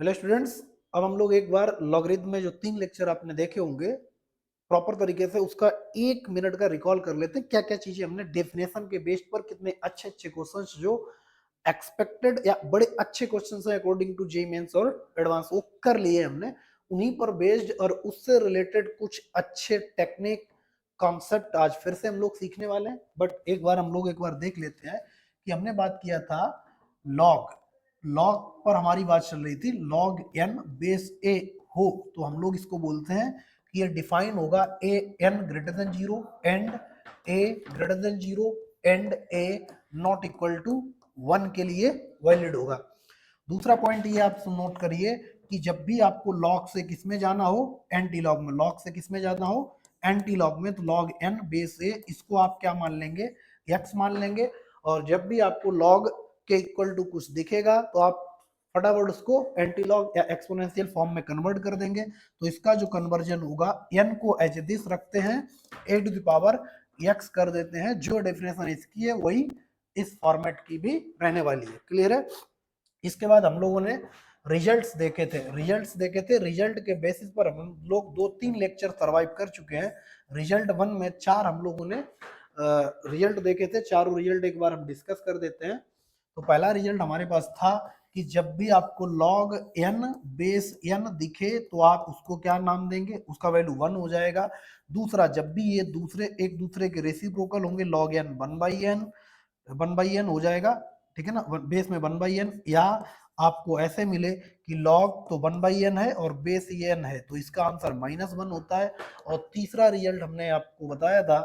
Hello students. अब हम लोग एक बार लॉगरिथम में जो 3 लेक्चर आपने देखे होंगे प्रॉपर तरीके से उसका 1 मिनट का रिकॉल कर लेते हैं। क्या क्या चीजें हमने डेफिनेशन के बेस पर कितने अच्छे अच्छे क्वेश्चंस जो एक्सपेक्टेड या बड़े अच्छे क्वेश्चंस हैं अकॉर्डिंग टू जेईई मेंस और एडवांस वो कर लिए हमने। उन्हीं पर बेस्ड और उससे रिलेटेड कुछ अच्छे टेक्निक कॉन्सेप्ट आज फिर से हम लोग सीखने वाले हैं। बट एक बार देख लेते हैं कि हमने बात किया था लॉग लॉग पर हमारी बात चल रही थी। लॉग एन बेस ए हो तो हम लोग इसको बोलते हैं कि ये डिफाइन होगा a n greater than zero and a greater than zero and a not equal to 1 के लिए वैलिड होगा। दूसरा पॉइंट ये आप नोट करिए कि जब भी आपको लॉग से किस में जाना हो, एंटी लॉग में। लॉग से किस में जाना हो, एंटी लॉग में। तो लॉग एन बेस ए इसको आप क्या मान लेंगे, एक्स मान लेंगे। और जब भी आपको लॉग के इक्वल टू कुछ दिखेगा तो आप फटाफट उसको एंटी लॉग या एक्सपोनेंशियल फॉर्म में कन्वर्ट कर देंगे। तो इसका जो कन्वर्जन होगा, एन को एज दिस रखते हैं, ए टू द पावर एक्स कर देते हैं। जो डेफिनेशन इसकी है वही इस फॉर्मेट की भी रहने वाली है। क्लियर है। इसके बाद हम लोगों ने रिजल्ट्स देखे थे। रिजल्ट के बेसिस पर हम लोग 2-3 लेक्चर सर्वाइव कर चुके हैं। रिजल्ट 1 में 4 हम लोगों ने रिजल्ट देखे थे। चारों रिजल्ट एक बार हम डिस्कस कर देते हैं। तो पहला रिजल्ट हमारे पास था कि जब भी आपको log n बेस n दिखे तो आप उसको क्या नाम देंगे, उसका वैल्यू 1 हो जाएगा। दूसरा, जब भी ये दूसरे एक दूसरे के रेसिप्रोकल होंगे, log n 1/n हो जाएगा। ठीक है ना, बेस में 1/n। या आपको ऐसे मिले कि log तो 1/n है और बेस ये n है तो इसका आंसर -1 होता है। और तीसरा रिजल्ट हमने आपको बताया था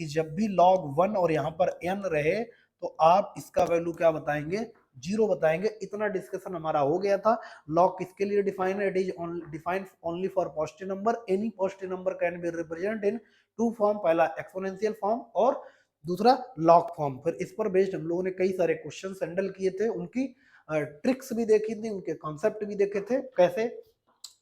कि जब भी log 1 और यहाँ पर n रहे तो आप इसका वैल्यू क्या बताएंगे, 0 बताएंगे। इतना डिस्कशन हमारा हो गया था। लॉग किसके लिए डिफाइन है, it is defined only for positive number. Any positive number can be represent in 2 form, पहला एक्सपोनेंशियल फॉर्म और दूसरा लॉग फॉर्म। फिर इस पर बेस्ड हम लोगों ने कई सारे क्वेश्चन हैंडल किए थे, उनकी ट्रिक्स भी देखी थी, उनके कॉन्सेप्ट भी देखे थे। कैसे,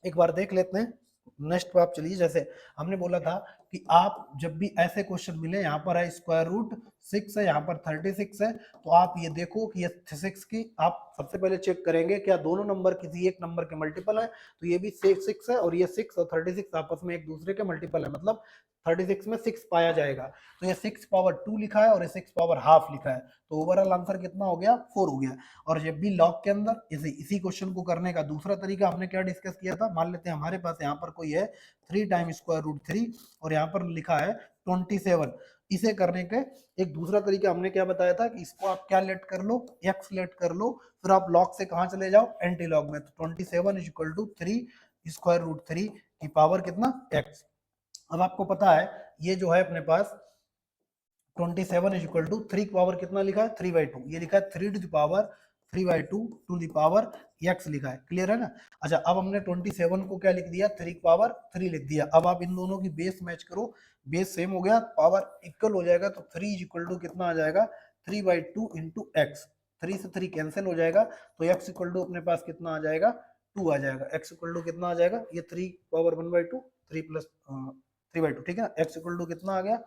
एक बार देख लेते हैं। नेक्स्ट पे आप चलिए। जैसे हमने बोला था कि आप जब भी ऐसे क्वेश्चन मिले, यहाँ पर है √6 है, यहाँ पर 36 है, तो आप ये देखो कि ये 6 की आप सबसे पहले चेक करेंगे क्या दोनों नंबर किसी एक नंबर के मल्टीपल है। तो ये भी 6 है और ये 6 और 36 आपस में एक दूसरे के मल्टीपल है, मतलब 36 में 6 पाया जाएगा। तो ये 6 पावर 2 लिखा है और ये 6 पावर ½ लिखा है। तो ओवरऑल आंसर कितना हो गया, 4 हो गया। और जब भी लॉग के अंदर इसी क्वेश्चन को करने का दूसरा तरीका हमने क्या डिस्कस किया था। मान लेते हैं हमारे पास यहाँ पर कोई है 3 टाइम्स √3 और यहाँ पर लिखा है 27। इसे करने के एक दूसरा तरीका हमने क्या बताया था कि इसको आप क्या लेट कर लो, एक्स लेट कर लो, फिर आप लॉग से कहाँ चले जाओ, एंटी लॉग में। तो 27 = 3 √3 की पावर कितना, एक्स। अब आपको पता है ये जो है अपने पास 27 = 3 पावर कितना लिखा है, 3/2। ये लिखा है 3 to the power 3/2 to the power x लिखा है। क्लियर है ना। अच्छा, अब हमने 27 को क्या लिख दिया, 3 की पावर 3 लिख दिया। अब आप इन दोनों की बेस मैच करो, बेस सेम हो गया, पावर इक्वल हो जाएगा। तो 3 = कितना आ जाएगा, 3/2 इंटू एक्स। 3 से 3 कैंसिल हो जाएगा तो x = अपने पास कितना आ जाएगा, 2 आ जाएगा। x = कितना आ जाएगा, ये 3 पावर 1/2, 3 प्लस 3/2। ठीक है, x = कितना आ गया,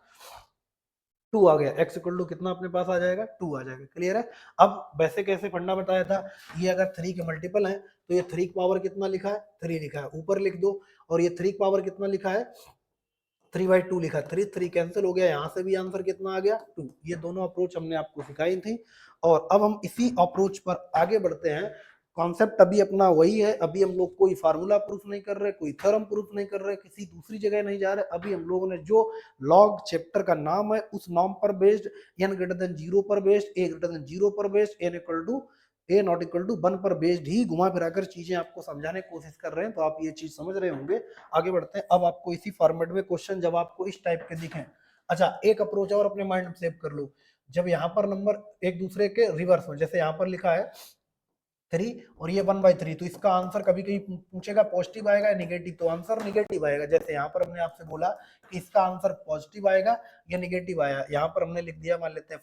2 आ गया। x = कितना अपने पास आ जाएगा, 2 आ जाएगा। क्लियर है। अब वैसे कैसे फंडा बताया था, ये अगर 3 के मल्टीपल है तो ये 3 की पावर कितना लिखा है, 3 लिखा है, ऊपर लिख दो। और ये 3 की पावर कितना लिखा है, 3/2 लिखा है। 3 कैंसिल हो गया, यहाँ से भी आंसर कितना आ गया, 2। ये दोनों अप्रोच हमने आपको सिखाई थी। और अब हम इसी अप्रोच पर आगे बढ़ते हैं। कॉन्सेप्ट अभी अपना वही है। अभी हम लोग कोई फार्मूला प्रूफ नहीं कर रहे, कोई थ्योरम प्रूफ नहीं कर रहे, किसी दूसरी जगह नहीं जा रहे। अभी हम लोगों ने जो लॉग चैप्टर का नाम है उस नाम पर बेस्ड, n greater than 0 पर बेस्ड, a greater than 0 पर based, a not equal to 1 पर बेस्ड ही घुमा फिराकर चीजें आपको समझाने की कोशिश कर रहे हैं। तो आप ये चीज समझ रहे होंगे। आगे बढ़ते हैं। अब आपको इसी फॉर्मेट में क्वेश्चन जब आपको इस टाइप के दिखें, अच्छा एक अप्रोच और अपने माइंड में सेव कर लो। जब यहाँ पर नंबर एक दूसरे के रिवर्स हो, जैसे यहाँ पर लिखा है 3 और ये 1/3, तो इसका आंसर कभी कभी पूछेगा पॉजिटिव आएगा या निगेटिव, तो आंसर निगेटिव आएगा। जैसे यहाँ पर हमने आपसे बोला कि इसका आंसर पॉजिटिव आएगा या निगेटिव आया। यहाँ पर हमने लिख दिया, मान लेते हैं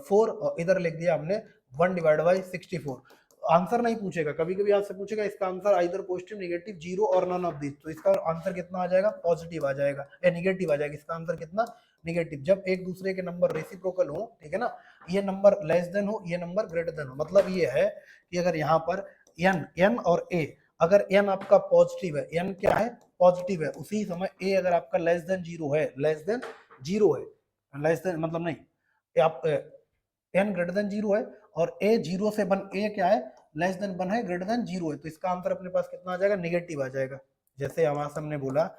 4 और इधर लिख दिया हमने 1/64। आंसर नहीं पूछेगा, कभी कभी आपसे पूछेगा इसका आंसर आइदर पॉजिटिव, निगेटिव, 0 और नन ऑफ दिस। तो इसका आंसर कितना आ जाएगा, पॉजिटिव आ जाएगा या निगेटिव आ जाएगा। इसका आंसर कितना, निगेटिव। जब एक दूसरे के नंबर रेसिप्रोकल हो, ठीक है ना, ये नंबर लेस देन हो, ये नंबर ग्रेटर देन हो। मतलब ये है कि अगर यहाँ पर एन एन और ए, अगर एन आपका पॉजिटिव है, एन क्या है पॉजिटिव है, उसी समय ए अगर आपका लेस देन जीरो है, लेस देन जीरो है, लेस देन मतलब नहीं, आप एन ग्रेटर देन जीरो है और ए जीरो से वन, ए क्या है लेस देन वन है, ग्रेटर देन जीरो है, तो इसका आंसर अपने पास कितना आ जाएगा नेगेटिव आ जाएगा। जैसे हमारे सामने बोला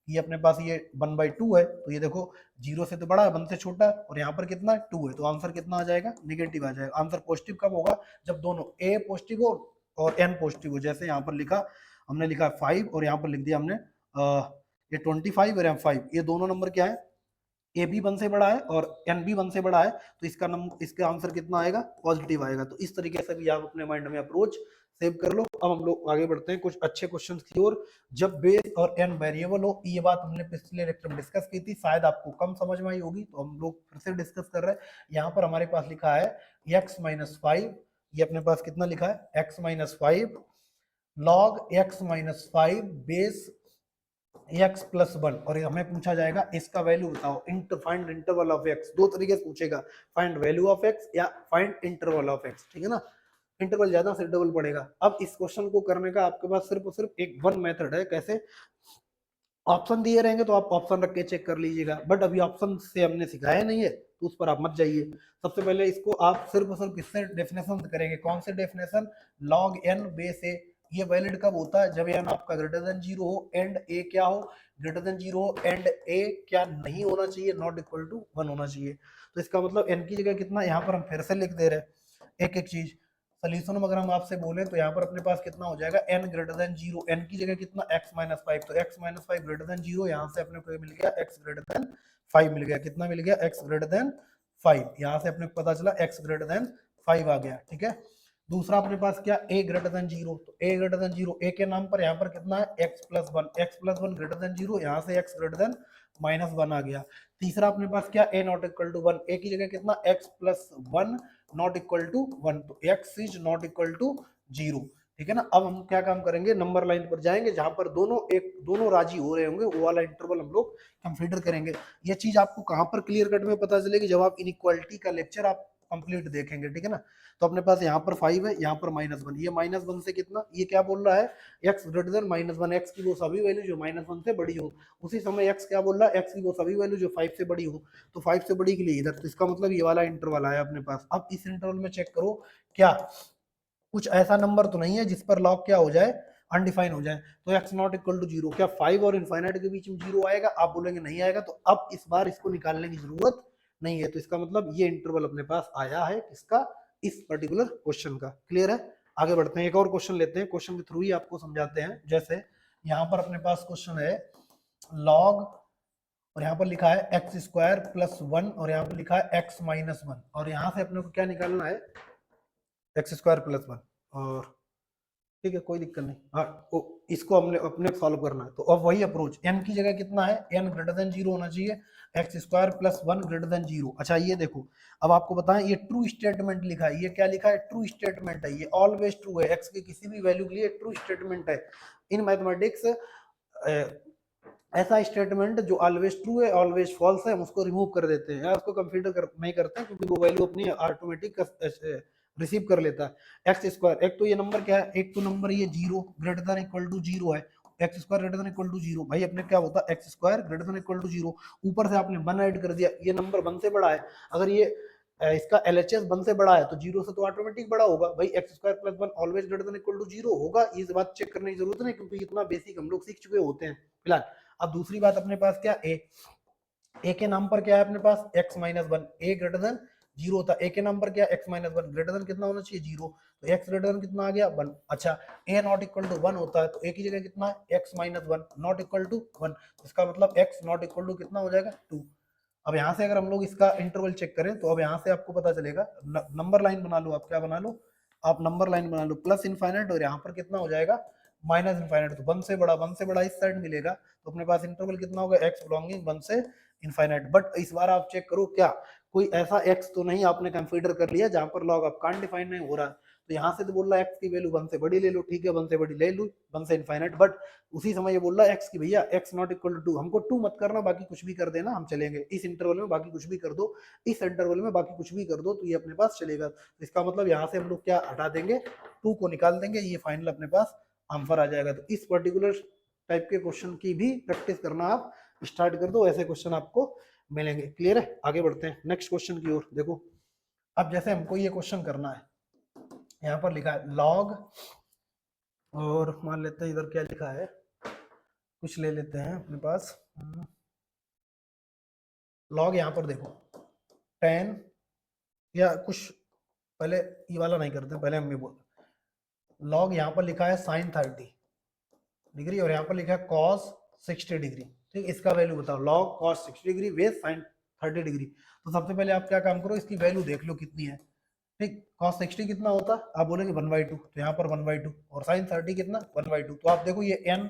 ये अपने पास ये 1/2 है, तो ये देखो जीरो से तो बड़ा है, 1 से छोटा है, और यहाँ पर कितना है 2 है, तो आंसर कितना आ जाएगा नेगेटिव आ जाएगा। आंसर पॉजिटिव कब होगा, जब दोनों ए पॉजिटिव हो और एन पॉजिटिव हो। जैसे यहाँ पर लिखा, हमने लिखा 5 और यहाँ पर लिख दिया हमने ये 25 और यहाँ 5, ये दोनों नंबर क्या है, ए भी 1 से बड़ा है और एन भी 1 से बड़ा है, तो इसका नंबर, इसका आंसर कितना आएगा पॉजिटिव आएगा। तो इस तरीके से भी आप अपने माइंड में अप्रोच सेव कर लो। अब हम लोग आगे बढ़ते हैं कुछ अच्छे क्वेश्चंस की ओर। जब बेस और एन वेरिएबल हो, ये बात हमने पिछले लेक्चर में डिस्कस की थी, शायद आपको कम समझ में आई होगी, तो हम लोग फिर से डिस्कस कर रहे हैं। यहाँ पर हमारे पास लिखा है x-5, ये अपने पास कितना लिखा है x-5 log x-5 base x plus 1, और हमें पूछा जाएगा इसका वैल्यू बताओ, फाइंड इंटरवल ऑफ x। दो तरीके से पूछेगा, फाइंड वैल्यू ऑफ x या फाइंड इंटरवल ऑफ x, ठीक है ना, इंटरवल ज्यादा सुटेबल पड़ेगा। अब इस क्वेश्चन को करने का आपके पास सिर्फ और सिर्फ एक वन मेथड है, कैसे, ऑप्शन दिए रहेंगे तो आप ऑप्शन रख के चेक कर लीजिएगा, बट अभी ऑप्शन से हमने सिखाया नहीं है तो उस पर आप मत जाइए। सबसे पहले इसको आप सिर्फ और सिर्फ किससे डेफिनेशन करेंगे, कौन से डेफिनेशन, लॉग एन बेस ए। ये वैलिड कब होता है, जब एन आपका ग्रेटर देन जीरो हो एंड ए क्या हो, ग्रेटर देन जीरो हो एंड ए क्या नहीं होना चाहिए, नॉट इक्वल टू 1 होना चाहिए। तो इसका मतलब एन की जगह कितना, यहाँ पर हम फिर से लिख दे रहे हैं एक एक चीज। सोल्यूशन अगर हम आपसे बोले तो यहाँ पर अपने पास कितना हो जाएगा n greater than zero, n की जगह कितना x-5, तो x-5 ग्रेटर देन जीरो, यहाँ से अपने को मिल गया x ग्रेटर देन 5 मिल गया, कितना मिल गया x ग्रेटर देन 5, यहाँ से अपने को पता चला x ग्रेटर देन 5 आ गया, ठीक है। दूसरा अपने पास क्या, a ग्रेटर देन जीरो, तो a greater than zero, a के नाम पर यहाँ पर कितना है x+1 ग्रेटर देन जीरो, यहाँ से x ग्रेटर देन -1 आ गया। तीसरा अपने पास क्या, a not equal to 1, a की जगह कितना x+1 नॉट इक्वल टू 1, तो x is not equal to 0, ठीक है ना। अब हम क्या काम करेंगे, नंबर लाइन पर जाएंगे, जहां पर दोनों राजी हो रहे होंगे, वो वाला इंटरवल हम लोग कंसीडर करेंगे। ये चीज आपको कहां पर क्लियर कट में पता चलेगी, जब आप इनइक्वालिटी का लेक्चर आप कंप्लीट देखेंगे, ठीक है ना। तो अपने पास यहाँ पर 5 है, यहाँ पर -1, ये -1 से कितना, ये क्या बोल रहा है x ग्रेटर देन -1, x की वो सभी वैल्यू जो -1 से बड़ी हो, उसी समय x क्या बोल रहा है, x की वो सभी वैल्यू जो 5 से बड़ी हो, तो 5 से बड़ी के लिए इधर, तो इसका मतलब ये वाला इंटरवल आया अपने पास। अब इस इंटरवल में चेक करो क्या कुछ ऐसा नंबर तो नहीं है जिस पर लॉग क्या हो जाए, अनडिफाइन हो जाए, तो x नॉट इक्वल टू 0, क्या 5 और इनफाइनाइट के बीच में 0 आएगा, आप बोलेंगे नहीं आएगा, तो अब इस बार इसको निकालने की जरूरत नहीं है। तो इसका मतलब ये इंटरवल अपने पास आया है किसका, इस पर्टिकुलर क्वेश्चन का। क्लियर है, आगे बढ़ते हैं, एक और क्वेश्चन लेते हैं, क्वेश्चन के थ्रू ही आपको समझाते हैं। जैसे यहाँ पर अपने पास क्वेश्चन है लॉग, और यहाँ पर लिखा है x² + 1 और यहाँ पर लिखा है x-1, और यहाँ से अपने को क्या निकालना है x² + 1, और ठीक है कोई दिक्कत नहीं, हाँ इसको हमने अपने सॉल्व करना है। तो अब वही अप्रोच, n की जगह कितना है, n ग्रेटर देन 0 होना चाहिए, x² + 1 ग्रेटर देन 0। अच्छा ये देखो, अब आपको बताएं, ये ट्रू स्टेटमेंट लिखा है, ये क्या लिखा है, ट्रू स्टेटमेंट है, ये ऑलवेज ट्रू है, x की किसी भी वैल्यू के लिए ट्रू स्टेटमेंट है। इन मैथमेटिक्स ऐसा स्टेटमेंट जो ऑलवेज ट्रू है, ऑलवेज फॉल्स है, हम उसको रिमूव कर देते हैं, उसको कंसीडर नहीं करते हैं, क्योंकि वो वैल्यू अपनी ऑटोमेटिक रिसीव कर लेता है। x², एक तो ये नंबर क्या है, एक तो नंबर ये 0 ग्रेटर देन इक्वल टू 0 है, x² greater than equal to 0, भाई अपने क्या होता है x² greater than equal to 0, ऊपर से आपने 1 ऐड कर दिया, ये नंबर 1 से बड़ा है, अगर ये इसका LHS 1 से बड़ा है तो 0 से तो ऑटोमेटिक बड़ा होगा, भाई x² + 1 always greater than equal to 0 होगा, इस बात चेक करने की जरूरत नहीं, क्योंकि इतना बेसिक हम लोग सीख चुके होते हैं फिलहाल। अब दूसरी बात अपने पास क्या, a के नाम पर क्या है अपने पास x-1, a ग्रेटर देन 0 होता है, a के नाम पर क्या x-1 ग्रेटर देन कितना होना चाहिए 0, तो x ग्रेटर देन कितना आ गया 1। अच्छा a नॉट इक्वल टू 1 होता है, तो a की जगह कितना है x-1 नॉट इक्वल टू 1, इसका मतलब x नॉट इक्वल टू कितना हो जाएगा 2। अब यहाँ से अगर हम लोग इसका इंटरवल चेक करें तो अब यहाँ से आपको पता चलेगा, नंबर लाइन बना लो, आप क्या बना लो, आप नंबर लाइन बना लो, प्लस इनफाइनाइट और यहाँ पर कितना हो जाएगा माइनस इनफाइनाइट, तो 1 से बड़ा इस साइड मिलेगा, तो अपने पास इंटरवल कितना होगा x बिलोंगिंग 1 से इनफाइनाइट। बट इस बार आप चेक करो क्या कोई ऐसा x तो नहीं आपने कंसीडर कर लिया जहां पर लॉग ऑफ कांट डिफाइन नहीं हो रहा, तो यहाँ से तो बोल रहा है एक्स की वैल्यू 1 से बड़ी ले लो, ठीक है 1 से बड़ी ले लो, 1 से इनफाइनाइट, बट उसी समय ये बोल रहा है एक्स की भैया एक्स नॉट इक्वल टू 2, हमको 2 मत करना, बाकी कुछ भी कर देना हम चलेंगे, इस इंटरवल में बाकी कुछ भी कर दो, इस इंटरवल में बाकी कुछ भी कर दो, तो ये अपने पास चलेगा। तो इसका मतलब यहाँ से हम लोग क्या हटा देंगे, 2 को निकाल देंगे, ये फाइनल अपने पास आंसर आ जाएगा। तो इस पर्टिकुलर टाइप के क्वेश्चन की भी प्रैक्टिस करना आप स्टार्ट कर दो, ऐसे क्वेश्चन आपको मिलेंगे। क्लियर है, आगे बढ़ते हैं नेक्स्ट क्वेश्चन की ओर। देखो अब जैसे हमको ये क्वेश्चन करना है, यहाँ पर लिखा है लॉग, और मान लेते हैं इधर क्या लिखा है, कुछ ले लेते हैं अपने पास, लॉग यहाँ पर देखो 10, या कुछ पहले ये वाला नहीं करते, पहले हम ये बोल, लॉग यहाँ पर लिखा है साइन 30 डिग्री और यहाँ पर लिखा है कॉस 60 डिग्री, ठीक, इसका वैल्यू बताओ, log cos 60 degree base sine 30 degree. तो सबसे पहले आप क्या काम करो, इसकी वैल्यू देख लो कितनी है, ठीक, कॉस 60 कितना होता है, आप बोलेंगे 1/2, तो यहाँ पर 1/2, और साइन 30 कितना 1/2, तो आप देखो ये n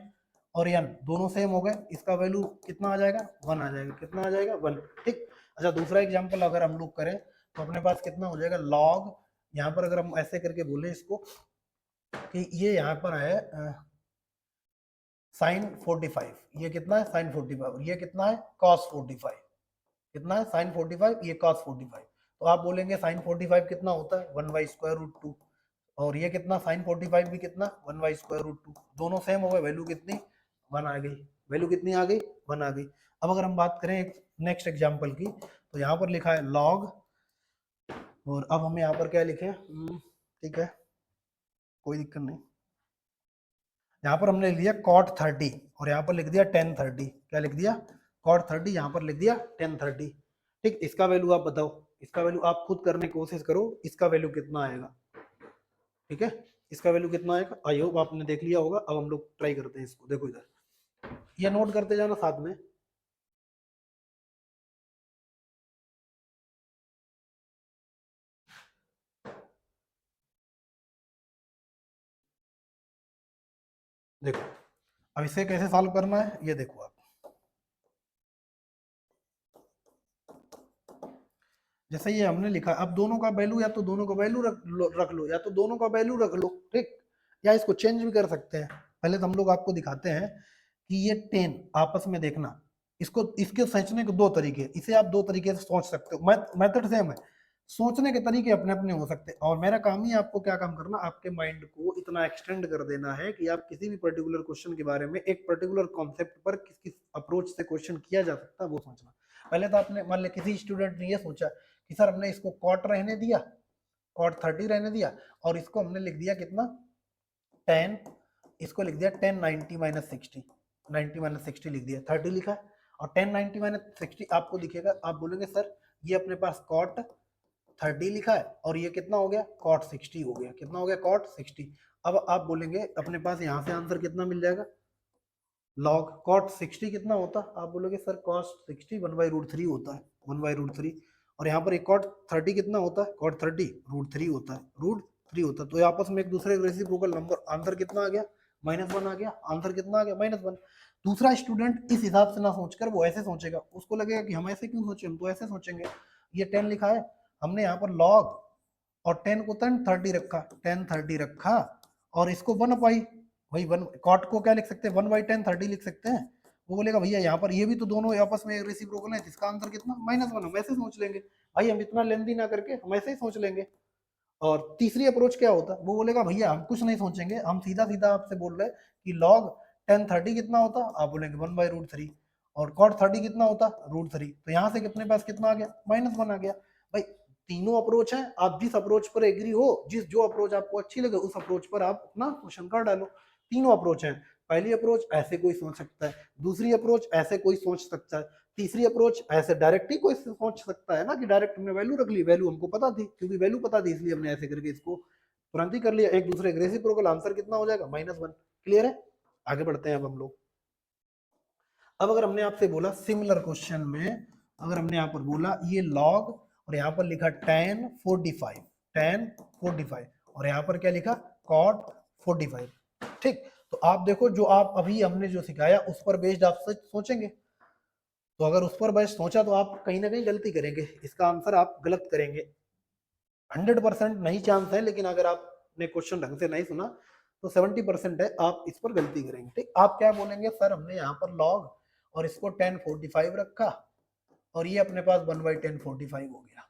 और n दोनों सेम हो गए, इसका वैल्यू कितना आ जाएगा 1 आ जाएगा, कितना आ जाएगा 1, ठीक। अच्छा दूसरा एग्जाम्पल अगर हम लोग करें तो अपने पास कितना हो जाएगा, लॉग यहाँ पर अगर हम ऐसे करके बोले इसको कि ये यहाँ पर है साइन 45, ये कितना है साइन 45, ये कितना है कॉस 45, कितना है साइन 45, ये कॉस 45, तो आप बोलेंगे साइन 45 कितना होता है 1/√2, और ये कितना साइन 45 भी कितना 1/√2, दोनों सेम हो गए, वैल्यू कितनी 1 आ गई, वैल्यू कितनी आ गई 1 आ गई। अब अगर हम बात करें नेक्स्ट एग्जांपल की, तो यहाँ पर लिखा है लॉग, और अब हम यहाँ पर क्या लिखे, ठीक है कोई दिक्कत नहीं, यहाँ पर हमने लिया cot 30 और यहाँ पर लिख दिया tan 30, क्या लिख दिया cot 30, यहाँ पर लिख दिया tan 30, ठीक। इसका वैल्यू आप बताओ, इसका वैल्यू आप खुद करने की कोशिश करो, इसका वैल्यू कितना आएगा, ठीक है, इसका वैल्यू कितना आएगा, आई होप आपने देख लिया होगा। अब हम लोग ट्राई करते हैं इसको, देखो इधर ये नोट करते जाना साथ में, देखो अब इसे कैसे सॉल्व करना है, ये देखो आप, जैसे ये हमने लिखा, अब दोनों का वैल्यू या तो दोनों का वैल्यू रख लो, या तो दोनों का वैल्यू रख लो, ठीक, या इसको चेंज भी कर सकते हैं। पहले तो हम लोग आपको दिखाते हैं कि ये 10 आपस में देखना, इसको इसके सोचने के दो तरीके, इसे आप दो तरीके से सोच सकते हो, मेथड सेम है, सोचने के तरीके अपने अपने हो सकते हैं, और मेरा काम ही आपको क्या काम करना, आपके माइंड को इतना एक्सटेंड कर देना है कि आप किसी भी पर्टिकुलर क्वेश्चन के बारे में, एक पर्टिकुलर कॉन्सेप्ट पर किस किस अप्रोच से क्वेश्चन किया जा सकता है वो सोचना। पहले तो आपने मान लिया किसी स्टूडेंट ने ये सोचा कि सर हमने इसको कॉट रहने दिया, कॉट 30 रहने दिया, और इसको हमने लिख दिया कितना 10, इसको लिख दिया 10 90 माइनस 60, 90 माइनस 60 लिख दिया, 30 लिखा है, और 10 90 माइनस 60 आपको दिखेगा, आप बोलेंगे सर ये अपने पास कॉट 30 लिखा है और ये कितना हो गया कॉट 60 हो गया, कितना हो गया कॉट 60। अब आप बोलेंगे अपने पास यहाँ से आंसर कितना मिल जाएगा, लॉग कॉट 60 कितना होता है, आप बोलोगे सर कॉस 60 1/√3 होता है, 1/√3, और यहाँ पर एक कॉट 30 कितना होता है, कॉट 30 √3 होता है, √3 होता है, तो ये आपस में एक दूसरे रेसिप्रोकल नंबर, आंसर कितना आ गया -1 आ गया, आंसर कितना आ गया -1। दूसरा स्टूडेंट इस हिसाब से ना सोचकर वो ऐसे सोचेगा, उसको लगेगा कि हम ऐसे क्यों सोचे, हम तो ऐसे सोचेंगे, ये 10 लिखा है, हमने यहाँ पर लॉग और 10 को 30 रखा, 10 30 रखा, और इसको 1/, वही 1 कॉट को क्या लिख सकते हैं 1/10 30 लिख सकते हैं, वो बोलेगा भैया यहाँ पर ये भी तो दोनों आपस में रेसिप्रोकल है, इसका आंसर कितना -1, हम ऐसे सोच लेंगे, भाई हम इतना लेंदी ना करके हम ऐसे ही सोच लेंगे। और तीसरी अप्रोच क्या होता है, वो बोलेगा भैया हम कुछ नहीं सोचेंगे, हम सीधा सीधा आपसे बोल रहे हैं कि लॉग 10 30 कितना होता, आप बोलेंगे 1/√3, और कॉट 30 कितना होता √3, तो यहाँ से अपने पास कितना आ गया -1 आ गया। भाई तीनों अप्रोच है, आप जिस अप्रोच पर एग्री हो, जिस जो अप्रोच आपको अच्छी लगे उस अप्रोच पर आप अपना क्वेश्चन कर डालो। तीनों अप्रोच है, पहली अप्रोच ऐसे कोई सोच सकता है, दूसरी अप्रोच ऐसे कोई सोच सकता है, तीसरी अप्रोच ऐसे डायरेक्ट ही कोई सोच सकता है ना कि डायरेक्ट हमने वैल्यू रख ली, वैल्यू हमको पता थी, क्योंकि वैल्यू पता थी इसलिए हमने ऐसे करके इसको तुरंत ही कर लिया, एक दूसरे के रेसिप्रोकल, आंसर कितना हो जाएगा -1। क्लियर है, आगे बढ़ते हैं अब हम लोग। अब अगर हमने आपसे बोला सिमिलर क्वेश्चन में, अगर हमने यहाँ पर बोला ये लॉग और यहाँ पर लिखा tan 45, tan 45, और यहाँ पर क्या लिखा cot 45, ठीक, तो आप देखो जो आप अभी हमने जो सिखाया उस पर बेस्ड आप सोचेंगे, तो अगर उस पर बेस्ड सोचा तो आप कहीं ना कहीं गलती करेंगे, इसका आंसर आप गलत करेंगे, 100% नहीं चांस है, लेकिन अगर आप आपने क्वेश्चन ढंग से नहीं सुना तो 70% है आप इस पर गलती करेंगे। ठीक, आप क्या बोलेंगे, सर हमने यहाँ पर लॉग और इसको 1045 रखा और ये अपने पास 1/1045 हो गया,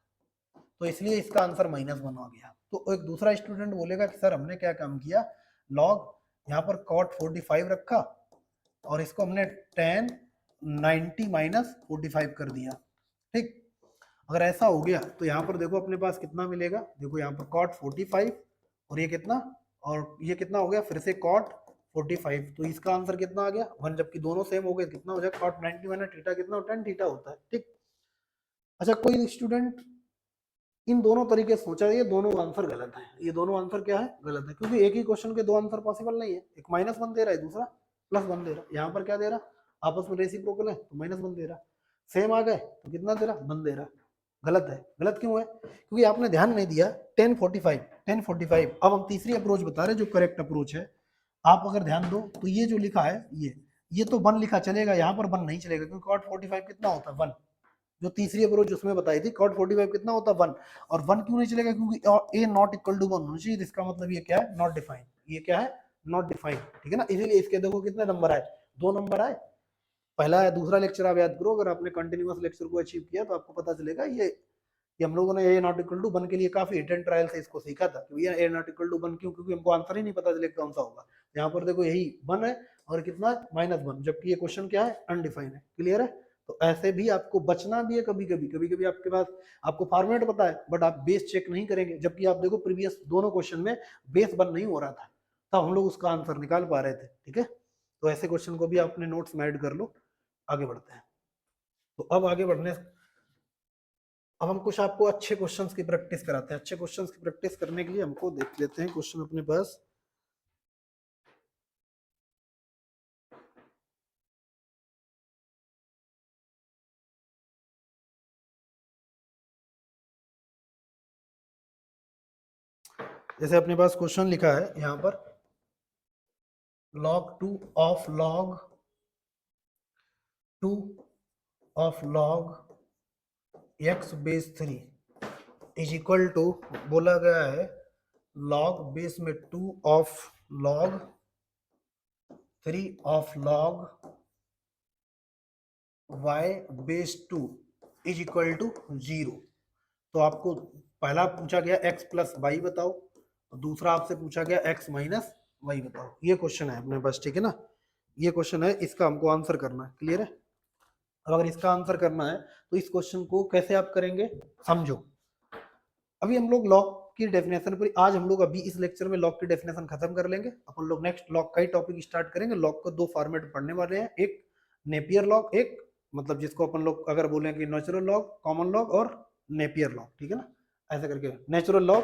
तो इसलिए इसका आंसर -1 हो गया। तो एक दूसरा स्टूडेंट बोलेगा कि सर हमने क्या काम किया, लॉग यहाँ पर cot 45 रखा और इसको हमने 10 90 -45 कर दिया। ठीक, अगर ऐसा हो गया तो यहाँ पर देखो अपने पास कितना मिलेगा, देखो यहाँ पर cot 45 और ये कितना, और ये कितना हो गया फिर से cot 45, तो इसका आंसर कितना आ गया 1, जबकि दोनों सेम हो गए कितना हो जाएगा cot 90 माइनस थीटा कितना, 10 थीटा होता है। ठीक, अच्छा कोई स्टूडेंट इन दोनों तरीके से सोचा, ये दोनों आंसर गलत है, ये दोनों आंसर क्या है, गलत है, क्योंकि एक ही क्वेश्चन के दो आंसर पॉसिबल नहीं है, एक -1 दे रहा है दूसरा +1 दे रहा है। यहाँ पर क्या दे रहा, आपस में रेसिप्रोकल है तो -1 दे रहा, सेम आ गए तो कितना दे रहा, 1 दे रहा, गलत है। गलत क्यों है, क्योंकि आपने ध्यान नहीं दिया। 1045 अब हम तीसरी अप्रोच बता रहे हैं जो करेक्ट अप्रोच है। आप अगर ध्यान दो तो ये जो लिखा है ये तो 1 लिखा चलेगा, यहाँ पर 1 नहीं चलेगा, क्योंकि cot 45 कितना होता है 1, जो तीसरी अप्रोच उसमें बताई थी cot 45 कितना होता है 1, और 1 क्यों नहीं चलेगा, क्योंकि a नॉट इक्वल टू 1 होना चाहिए, इसका मतलब ये क्या है, नॉट डिफाइंड, ये क्या है, नॉट डिफाइंड। ठीक है ना, इसीलिए इसके देखो कितने नंबर आए, 2 नंबर आए, पहला है, दूसरा लेक्चर आप याद करो, अगर आपने कंटिन्यूअस लेक्चर को अचीव किया तो आपको पता चलेगा ये हम लोगों ने ए नॉट इक्वल टू 1 के लिए काफी हिट एंड ट्रायल से इसको सीखा था कि ये ए नॉट इक्वल टू 1 क्यों, क्योंकि हमको आंसर ही नहीं पता चले कौन सा होगा। यहाँ पर देखो यही 1 है और कितना -1, जबकि ये क्वेश्चन क्या है, अनडिफाइंड है। क्लियर है, तो ऐसे भी आपको बचना भी है, कभी कभी आपके पास आपको फॉर्मेट पता है बट आप बेस चेक नहीं करेंगे, जबकि आप देखो प्रीवियस दोनों क्वेश्चन में बेस 1 नहीं हो रहा था, तब हम लोग उसका आंसर निकाल पा रहे थे। ठीक है, तो ऐसे क्वेश्चन को भी आप अपने नोट्स में ऐड कर लो। आगे बढ़ते हैं, तो अब आगे बढ़ने, अब हम कुछ आपको अच्छे क्वेश्चंस की प्रैक्टिस कराते हैं। अच्छे क्वेश्चंस की प्रैक्टिस करने के लिए हमको देख लेते हैं क्वेश्चन अपने पास। जैसे अपने पास क्वेश्चन लिखा है यहाँ पर, log 2 of log 2 of log x base 3 is equal to, बोला गया है log बेस में 2 of log 3 of log y base 2 is equal to 0। तो आपको पहला पूछा गया x प्लस वाई बताओ, और दूसरा आपसे पूछा गया x माइनस वाई बताओ। ये क्वेश्चन है अपने पास, ठीक है ना, ये क्वेश्चन है, इसका हमको आंसर करना है। क्लियर है, अब अगर इसका आंसर करना है तो इस क्वेश्चन को कैसे आप करेंगे, समझो। अभी हम लोग लॉग की डेफिनेशन पर, आज हम लोग अभी इस लेक्चर में लॉग की डेफिनेशन खत्म कर लेंगे, अपन लोग नेक्स्ट लॉग का ही टॉपिक स्टार्ट करेंगे। लॉग को 2 फॉर्मेट पढ़ने वाले हैं, एक नेपियर लॉग, एक मतलब जिसको अपन लोग अगर बोलें कि नेचुरल लॉग, कॉमन लॉग और नेपियर लॉग। ठीक है ना, ऐसा करके natural log,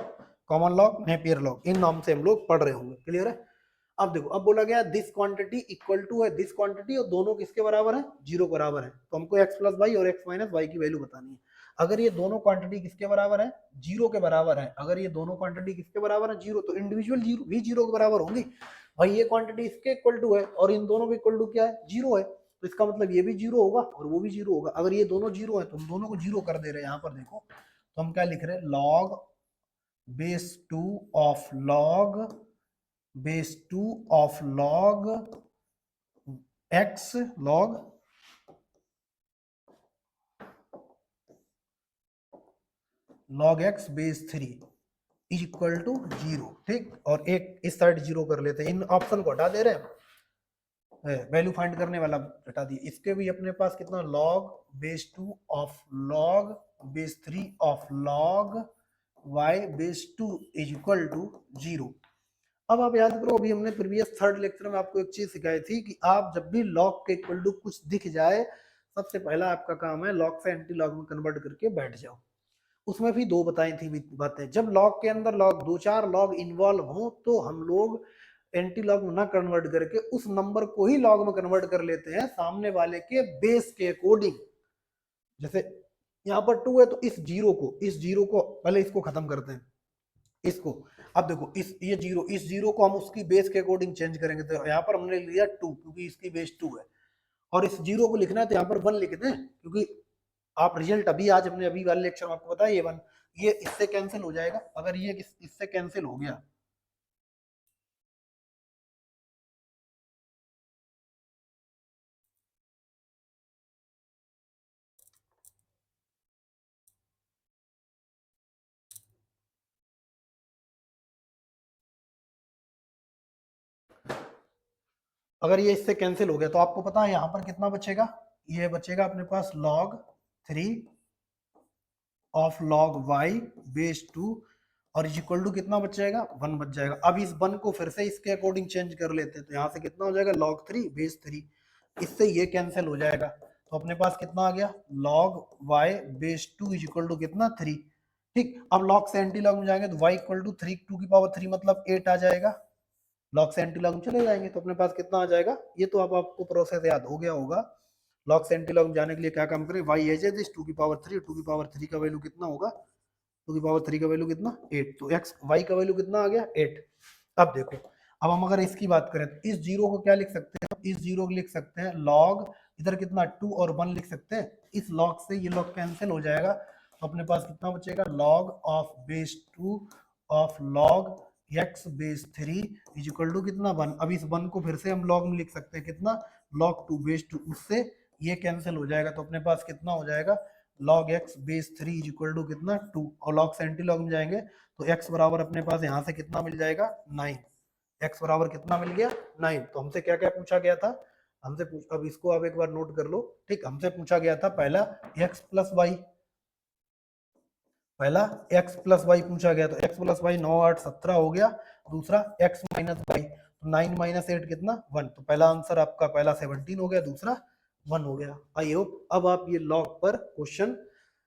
common log, Napier log, इन नाम से हम लोग पढ़ रहे होंगे। क्लियर है, अब देखो, अब बोला गया दिस क्वांटिटी इक्वल टू है दिस क्वांटिटी, और दोनों किसके बराबर है, 0 बराबर है, तो हमको x प्लस वाई और x माइनस वाई की वैल्यू बतानी है। अगर ये दोनों क्वांटिटी किसके बराबर है, 0 के बराबर है, अगर ये दोनों क्वांटिटी किसके बराबर है, 0, तो इंडिविजुअल भी 0 के बराबर होंगी। भाई ये क्वांटिटी इसके इक्वल टू है और इन दोनों के इक्वल टू क्या है, 0 है, तो इसका मतलब ये भी 0 होगा और वो भी 0 होगा। अगर ये दोनों 0 है तो हम दोनों को 0 कर दे रहे हैं। यहाँ पर देखो, तो हम क्या लिख रहे हैं, log base 2 of log base 2 of log x log x base 3 is equal to 0। ठीक, और एक इस साइड 0 कर लेते हैं, इन ऑप्शन को हटा दे रहे हैं, वैल्यू फाइंड करने वाला हटा दिए। इसके भी अपने पास कितना, log base 2 of log base 3 of log y base 2 is equal to 0। अब आप याद करो, अभी हमने प्रीवियस थर्ड लेक्चर में आपको एक चीज सिखाई थी कि आप जब भी log के इक्वल टू कुछ दिख जाए, सबसे पहला आपका काम है log से एंटी log में कन्वर्ट करके बैठ जाओ। उसमें भी 2 बताई थी बातें, जब log के अंदर log 2-4 log इन्वॉल्व हो तो हम लोग एंटी लॉग में ना कन्वर्ट करके उस नंबर को ही लॉग में कन्वर्ट कर लेते हैं सामने वाले के बेस के अकॉर्डिंग। जैसे यहाँ पर 2 है तो इस जीरो को पहले इसको खत्म करते हैं, इसको। अब देखो इस जीरो को हम उसकी बेस के अकॉर्डिंग चेंज करेंगे, तो यहाँ पर हमने लिया 2 क्योंकि इसकी बेस 2 है, और इस जीरो को लिखना है तो यहाँ पर 1 लिखते हैं, क्योंकि आप रिजल्ट अभी आज हमने अभी वाले लेक्चर में आपको बताया ये 1, ये इससे कैंसिल हो जाएगा। अगर ये इससे कैंसिल हो गया अगर ये इससे कैंसिल हो गया तो आपको पता है यहाँ पर कितना बचेगा, ये बचेगा अपने पास log 3 of log y base 2 और इज इक्वल टू कितना बच जाएगा, 1 बच जाएगा। अब इस 1 को फिर से इसके अकॉर्डिंग चेंज कर लेते हैं, तो यहाँ से कितना हो जाएगा log 3 बेस 3, इससे ये कैंसिल हो जाएगा, तो अपने पास कितना आ गया log y base 2 is equal to कितना 3। ठीक, अब log से एंटी लॉग में जाएंगे तो y इक्वल टू 3 2 की पावर 3 मतलब 8 आ जाएगा, लॉग से एंटी लॉग में चले जाएंगे तो अपने पास कितना आ जाएगा, ये तो अब आपको प्रोसेस याद हो गया होगा। लॉग से एंटी लॉग में जाने के लिए क्या काम करें, y एज दिस 2 की पावर 3, 2 की पावर 3 का वैल्यू कितना होगा, 2 की पावर 3 का वैल्यू कितना 8, तो x y का वैल्यू कितना आ गया 8। अब देखो, अब हम अगर इसकी बात करें तो इस जीरो को क्या लिख सकते हैं, इस जीरो को लिख सकते हैं log, इधर कितना 2 और 1 लिख सकते हैं, इस log से ये log कैंसिल हो जाएगा, तो अपने पास कितना बचेगा log of base 2 of log x base 3 is equal to कितना 1। अब इस 1 को फिर से हम log में लिख सकते हैं कितना log 2 बेस 2, उससे ये कैंसिल हो जाएगा, तो अपने पास कितना हो जाएगा log x base 3 is equal to कितना 2, और log से एंटी लॉग में जाएंगे तो x बराबर अपने पास यहाँ से कितना मिल जाएगा 9, x बराबर कितना मिल गया 9। तो हमसे क्या क्या पूछा गया था, हमसे अब इसको आप एक बार नोट कर लो। ठीक, हमसे पूछा गया था पहला x प्लस वाई, पहला x प्लस वाई पूछा गया, तो x प्लस वाई 9 8 17 हो गया, दूसरा x माइनस वाई, तो 9 माइनस 8 कितना 1, तो पहला आंसर आपका पहला 17 हो गया, दूसरा 1 हो गया। आई होप अब आप ये लॉग पर क्वेश्चन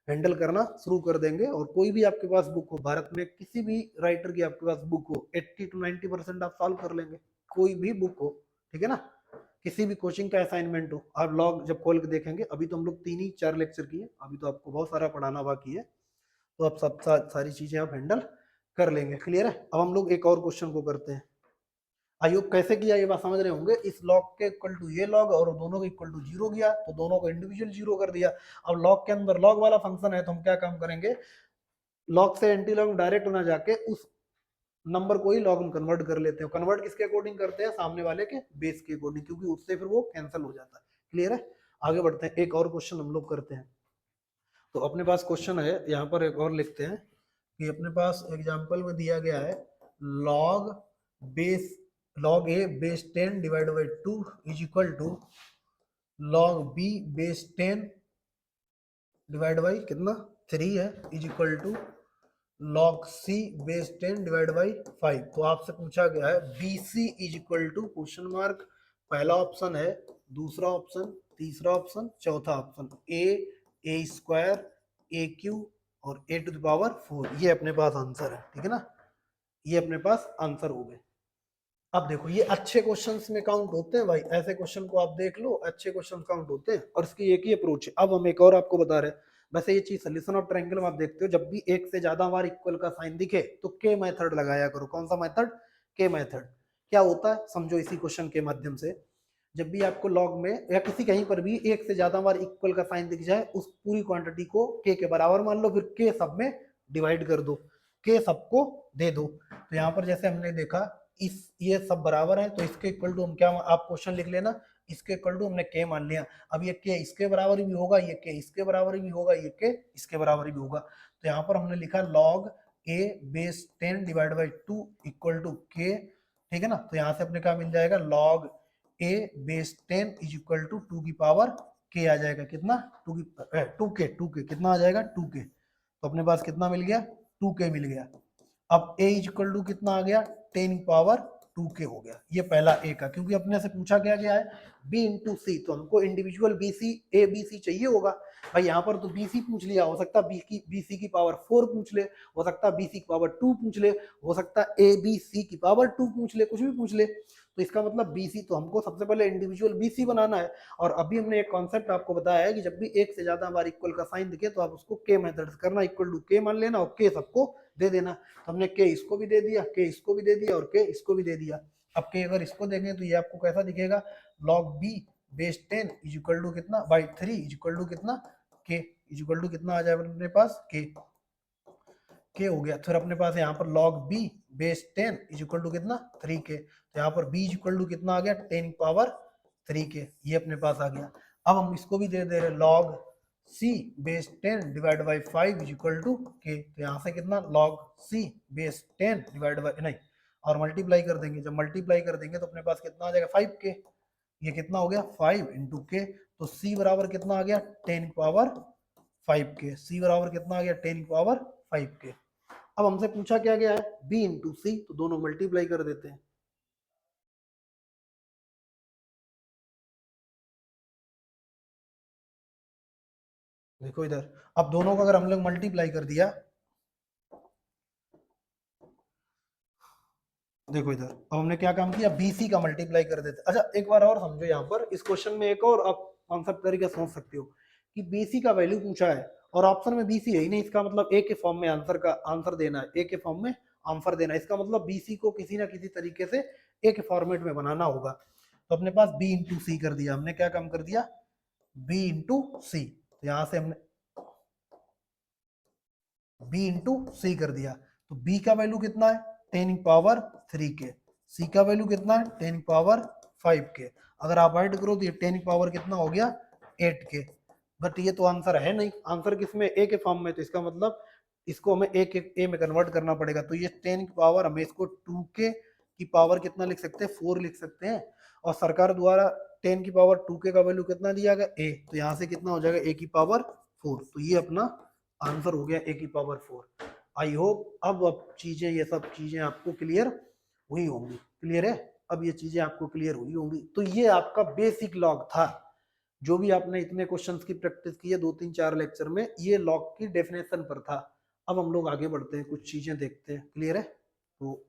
हैंडल करना शुरू कर देंगे, और कोई भी आपके पास बुक हो, भारत में किसी भी राइटर की आपके पास बुक हो, 80 to 90% आप सॉल्व कर लेंगे, कोई भी बुक हो, ठीक है ना, किसी भी कोचिंग का असाइनमेंट हो, आप लॉग जब खोल के देखेंगे, अभी तो हम लोग 3 ही 4 लेक्चर किए, अभी तो आपको बहुत सारा पढ़ाना बाकी है, तो आप सब सारी चीजें आप हैंडल कर लेंगे। क्लियर है, अब हम लोग एक और क्वेश्चन को करते हैं। आयोग कैसे किया ये बात समझ रहे होंगे, इस लॉग के इक्वल टू ये लॉग और दोनों के इक्वल टू जीरो किया, तो दोनों को इंडिविजुअल जीरो कर दिया। अब लॉग के अंदर लॉग वाला फंक्शन है, तो हम क्या काम करेंगे, लॉग से एंटी लॉग डायरेक्ट ना जाके उस नंबर को ही लॉग में कन्वर्ट कर लेते हैं। कन्वर्ट किसके अकॉर्डिंग करते हैं, सामने वाले के बेस के अकॉर्डिंग, क्योंकि उससे फिर वो कैंसिल हो जाता है। क्लियर है, आगे बढ़ते हैं, एक और क्वेश्चन हम लोग करते हैं। तो अपने पास क्वेश्चन है, यहाँ पर एक और लिखते हैं कि अपने पास एग्जाम्पल में दिया गया है log base log a base 10 divide by 2 is equal to log b base 10 divide by कितना 3 है is equal to log c base 10 divide by 5। तो आपसे पूछा गया है bc is equal to question mark, पहला ऑप्शन है, दूसरा ऑप्शन, तीसरा ऑप्शन, चौथा option, a square a cube और a टू द पावर 4, ये अपने पास आंसर है। ठीक है ना, ये अपने पास आंसर हो गए। अब देखो ये अच्छे क्वेश्चंस में काउंट होते हैं भाई, ऐसे क्वेश्चन को आप देख लो, अच्छे क्वेश्चन काउंट होते हैं, और इसकी एक ही अप्रोच है। अब हम एक और आपको बता रहे हैं, वैसे ये चीज सोल्यूशन ऑफ ट्रायंगल में आप देखते हो, जब भी एक से ज्यादा बार इक्वल का साइन दिखे तो के मेथड लगाया करो। कौन सा मेथड, के मेथड। क्या होता है समझो इसी क्वेश्चन के माध्यम से, जब भी आपको लॉग में या किसी कहीं पर भी एक से ज्यादा बार इक्वल का साइन दिख जाए, उस पूरी क्वांटिटी को के बराबर मान लो, फिर के सब में डिवाइड कर दो, के सबको दे दो। तो यहाँ पर जैसे हमने देखा इस ये सब बराबर है, तो इसके इक्वल टू हम क्या, आप क्वेश्चन लिख लेना, इसके इक्वल टू हमने के मान लिया। अब ये के इसके बराबर भी होगा, ये के इसके बराबर भी होगा, ये के इसके बराबर भी होगा। तो यहाँ पर हमने लिखा log a base 10 divide by 2 equal to k. ठीक है ना, तो यहाँ से अपने क्या मिल जाएगा, log a base 10 is equal to 2 की पावर के आ जाएगा, कितना 2 के कितना आ जाएगा 2 के। तो अपने पास कितना मिल गया 2 के मिल गया। अब a इज इक्वल टू कितना आ गया 10 पावर 2 के हो गया, ये पहला a का, क्योंकि अपने से पूछा गया है b इंटू सी, तो हमको individual bc a b c चाहिए होगा भाई। यहाँ पर तो bc पूछ लिया, हो सकता है bc की पावर 4 पूछ ले, हो सकता है bc की पावर 2 पूछ ले, हो सकता है abc की पावर 2 पूछ ले, कुछ भी पूछ ले। तो इसका मतलब bc, तो हमको सबसे पहले इंडिविजुअल bc बनाना है। और अभी हमने एक कॉन्सेप्ट आपको बताया है कि जब भी एक से ज्यादा बार इक्वल का साइन दिखे तो आप उसको के मेथड से करना, इक्वल टू के मान लेना और के सबको दे देना। तो हमने के इसको भी दे दिया, के इसको भी दे दिया और के इसको भी दे दिया। अब के अगर इसको देंगे तो ये आपको कैसा दिखेगा, log b base 10 is equal to कितना बाई 3 इज इक्वल टू कितना के इज इक्वल टू कितना आ जाएगा अपने पास के हो गया। फिर अपने पास यहाँ पर log b base 10 is equal to कितना 3 के, तो यहाँ पर b इज इक्वल टू कितना आ गया 10 पावर 3 के, ये अपने पास आ गया। अब हम इसको भी दे दे रहे log c base 10 divide by 5 is equal to k, तो यहाँ से कितना log c base 10 divide by नहीं, और मल्टीप्लाई कर देंगे, जब मल्टीप्लाई कर देंगे तो अपने पास कितना आ जाएगा 5 के। ये कितना हो गया 5 इंटू के, तो सी बराबर कितना आ गया 10 पावर 5 के, सी बराबर कितना आ गया 10 पावर 5 के। अब हमसे पूछा क्या गया है बी इंटू सी, तो दोनों मल्टीप्लाई कर देते हैं। देखो इधर, अब दोनों को अगर हम लोग मल्टीप्लाई कर दिया, देखो इधर अब हमने क्या काम किया बीसी का मल्टीप्लाई कर देते। अच्छा एक बार और समझो, यहाँ पर इस क्वेश्चन में एक और आप कॉन्सेप्ट तरीके सोच सकते हो कि बीसी का वैल्यू पूछा है और ऑप्शन में बीसी है ही नहीं, इसका मतलब ए के फॉर्म में आंसर का आंसर देना है, ए के फॉर्म में आंसर देना है, इसका मतलब बीसी को किसी ना किसी तरीके से ए के फॉर्मेट में बनाना होगा। तो अपने पास बी इंटू सी कर दिया हमने, क्या काम कर दिया बी इंटू सी, तो यहाँ से हमने बी इंटू सी कर दिया, तो बी का वैल्यू कितना है 10 पावर 3 के, सी का वैल्यू कितना है 10 पावर 5 के। अगर आप ऐड करो तो ये 10 पावर कितना हो गया 8 के, बट ये तो आंसर है नहीं, आंसर किसमें ए के फॉर्म में, तो इसका मतलब इसको हमें ए में कन्वर्ट करना पड़ेगा। तो ये 10 की पावर हमें इसको 2 के की पावर कितना लिख सकते हैं 4 लिख सकते हैं, और सरकार द्वारा 10 की पावर 2 के का वैल्यू कितना दिया गया ए, तो यहाँ से कितना हो जाएगा ए की पावर 4, तो ये अपना आंसर हो गया ए की पावर 4। आई होप अब चीजें ये सब चीजें आपको क्लियर हुई होंगी, क्लियर है, अब ये चीजें आपको क्लियर हुई होंगी। तो ये आपका बेसिक लॉग था, जो भी आपने इतने क्वेश्चंस की प्रैक्टिस की है 2 3 4 लेक्चर में, ये लॉग की डेफिनेशन पर था। अब हम लोग आगे बढ़ते हैं, कुछ चीजें देखते हैं, क्लियर है। तो